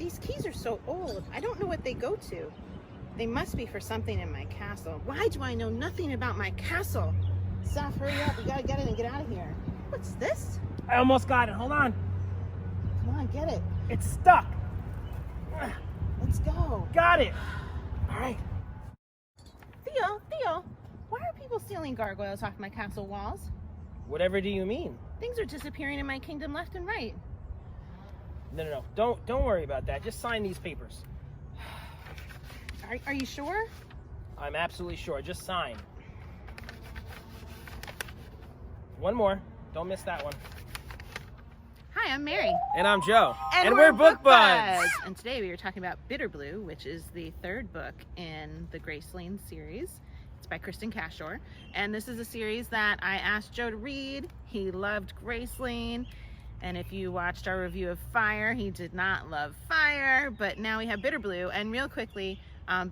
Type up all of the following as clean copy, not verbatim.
These keys are so old. I don't know what they go to. They must be for something in my castle. Why do I know nothing about my castle? Seth, hurry up. We gotta get it and get out of here. What's this? I almost got it. Hold on. Come on, get it. It's stuck. Let's go. Got it. All right. Theo, why are people stealing gargoyles off my castle walls? Whatever do you mean? Things are disappearing in my kingdom left and right. No. Don't worry about that. Just sign these papers. Are you sure? I'm absolutely sure. Just sign. One more. Don't miss that one. Hi, I'm Mary. And I'm Joe. And we're Book Buds. And today we are talking about Bitter Blue, which is the third book in the Gracelyn series. It's by Kristin Cashore. And this is a series that I asked Joe to read. He loved Gracelyn. And if you watched our review of Fire, he did not love Fire. But now we have Bitter Blue. And real quickly,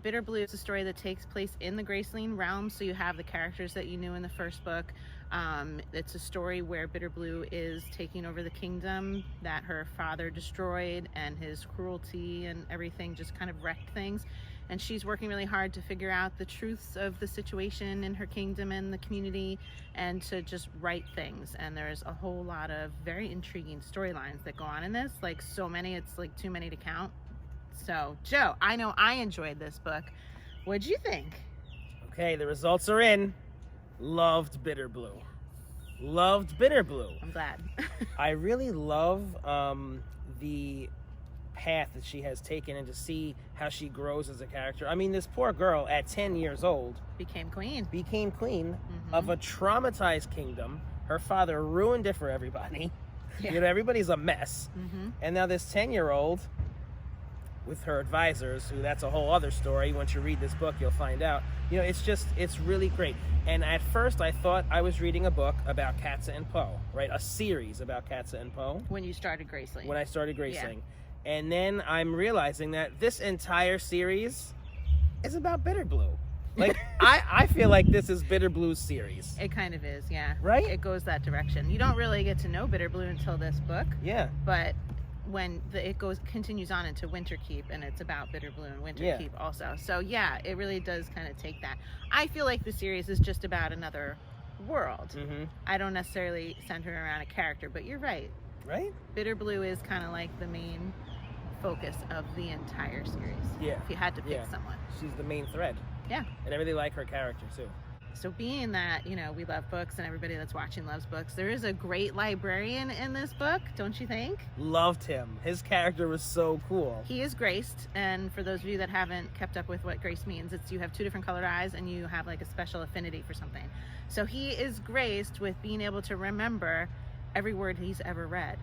Bitter Blue is a story that takes place in the Gracelyn realm. So you have the characters that you knew in the first book. It's a story where Bitter Blue is taking over the kingdom that her father destroyed, and his cruelty and everything just kind of wrecked things. And she's working really hard to figure out the truths of the situation in her kingdom and the community, and to just right things. And there's a whole lot of very intriguing storylines that go on in this, like so many, it's like too many to count. So Joe, I know I enjoyed this book. What'd you think? Okay, the results are in. Loved Bitter Blue. Loved Bitter Blue. I'm glad. I really love the path that she has taken, and to see how she grows as a character. I mean, this poor girl at 10 years old Became queen of a traumatized kingdom. Her father ruined it for everybody. Yeah. You know, everybody's a mess. And now this 10-year-old with her advisors, who that's a whole other story. Once you read this book, you'll find out. You know, it's really great. And at first I thought I was reading a book about Katza and Poe, right? A series about Katza and Poe. When you started Gracelyn. When I started Gracelyn. And then I'm realizing that this entire series is about Bitter Blue. Like, I feel like this is Bitter Blue's series. It kind of is, yeah. Right? It goes that direction. You don't really get to know Bitter Blue until this book. Yeah. But when it continues on into Winterkeep, and it's about Bitter Blue and Winterkeep also. So yeah, it really does kind of take that. I feel like the series is just about another world. I don't necessarily center around a character, but you're right. Right? Bitter Blue is kind of like the main focus of the entire series. Yeah. If you had to pick someone. She's the main thread. Yeah. And I really like her character too. So being that, you know, we love books and everybody that's watching loves books, there is a great librarian in this book, don't you think? Loved him. His character was so cool. He is graced, and for those of you that haven't kept up with what grace means, it's you have two different colored eyes and you have like a special affinity for something. So he is graced with being able to remember every word he's ever read.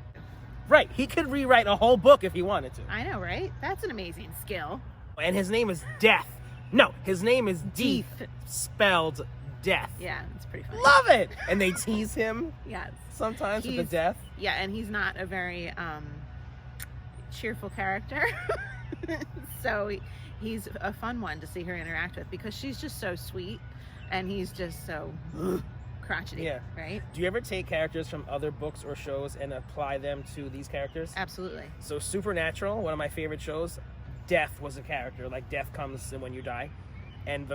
Right. He could rewrite a whole book if he wanted to. I know, right? That's an amazing skill. And his name is Death. No, his name is Death, spelled death. Yeah, it's pretty funny. Love it! And they tease him Yes. sometimes with the death. Yeah, and he's not a very cheerful character. So he's a fun one to see her interact with, because she's just so sweet and he's just so crotchety, right? Do you ever take characters from other books or shows and apply them to these characters? Absolutely. So Supernatural, one of my favorite shows, Death was a character. Like, death comes when you die. And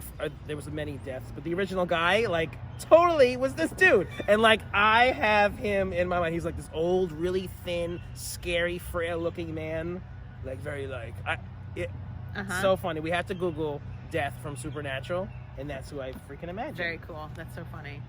there was many deaths, but the original guy, like, totally was this dude. And like, I have him in my mind. He's like this old, really thin, scary, frail-looking man. Like, very like, so funny. We have to Google Death from Supernatural, and that's who I freaking imagine. Very cool. That's so funny.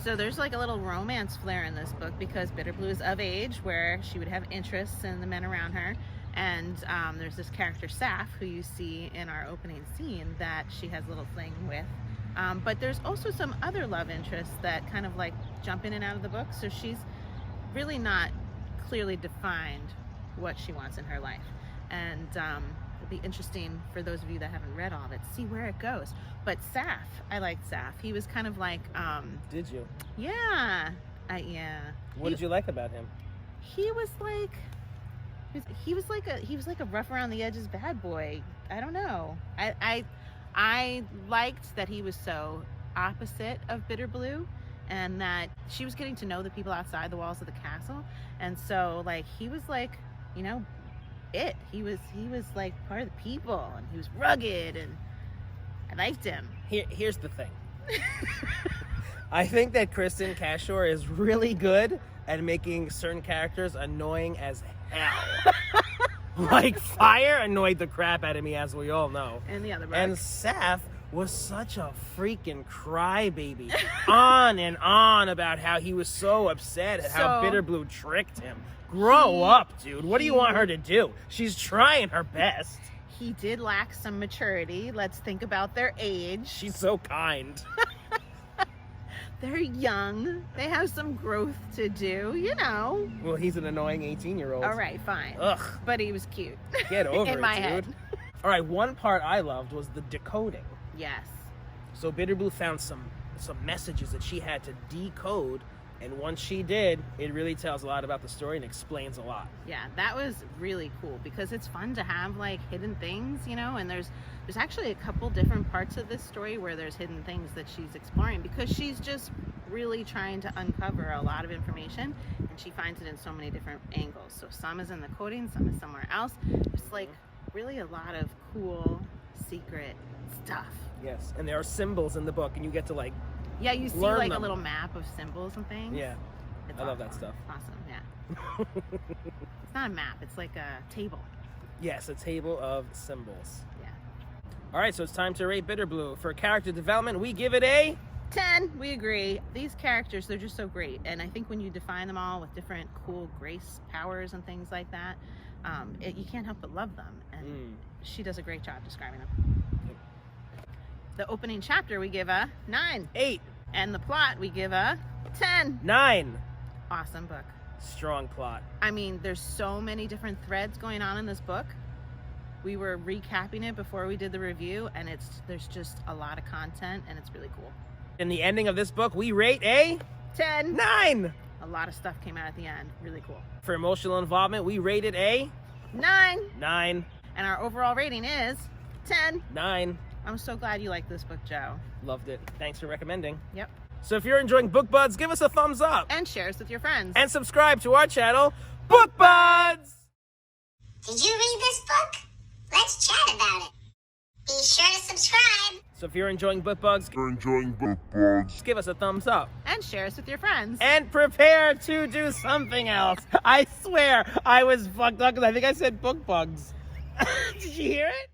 So there's like a little romance flair in this book, because Bitter Blue is of age, where she would have interests in the men around her. And there's this character, Saf, who you see in our opening scene, that she has a little thing with. But there's also some other love interests that kind of like jump in and out of the book. So she's really not clearly defined what she wants in her life. And it'll be interesting for those of you that haven't read all of it to see where it goes. But Saf, I liked Saf. He was kind of like... Did you? Yeah. Yeah. What did you like about him? He was like... He was like a rough around the edges bad boy. I don't know. I liked that he was so opposite of Bitter Blue, and that she was getting to know the people outside the walls of the castle. And so like he was like, you know, it. He was like part of the people, and he was rugged, and I liked him. Here's the thing. I think that Kristen Cashore is really good at making certain characters annoying as hell. Like Fire annoyed the crap out of me, as we all know. And the other book. And Seth was such a freaking crybaby. On and on about how he was so upset at how Bitterblue tricked him. Grow up, dude. What do you want her to do? She's trying her best. He did lack some maturity. Let's think about their age. She's so kind. They're young. They have some growth to do, you know. Well, he's an annoying 18-year-old. All right, fine. Ugh. But he was cute. Get over it, In my dude. head. All right, one part I loved was the decoding. Yes. So Bitterblue found some messages that she had to decode, and once she did, it really tells a lot about the story and explains a lot. Yeah, that was really cool because it's fun to have like hidden things, you know, and there's actually a couple different parts of this story where there's hidden things that she's exploring because she's just really trying to uncover a lot of information, and she finds it in so many different angles. So some is in the coding, some is somewhere else. It's like really a lot of cool secret stuff. Yes, and there are symbols in the book, and you get to like Yeah, you see learn like them. a little map of symbols and things. Yeah, It's I love that awesome. stuff. Awesome, yeah. It's not a map, it's like a table. Yes, a table of symbols. Yeah. All right, so it's time to rate Bitterblue. For character development, we give it a 10, we agree. These characters, they're just so great. And I think when you define them all with different cool grace powers and things like that, you can't help but love them. And she does a great job describing them. The opening chapter, we give a 9. 8. And the plot, we give a 10. 9. Awesome book. Strong plot. I mean, there's so many different threads going on in this book. We were recapping it before we did the review, and there's just a lot of content, and it's really cool. In the ending of this book, we rate a 10. 9. A lot of stuff came out at the end. Really cool. For emotional involvement, we rated a 9. 9. And our overall rating is 10. 9. I'm so glad you liked this book, Joe. Loved it. Thanks for recommending. Yep. So if you're enjoying Book Buds, give us a thumbs up. And share us with your friends. And subscribe to our channel, Book Buds! Did you read this book? Let's chat about it. Be sure to subscribe. So if you're enjoying Book Buds, give us a thumbs up. And share us with your friends. And prepare to do something else. I swear, I was fucked up because I think I said Book Bugs. Did you hear it?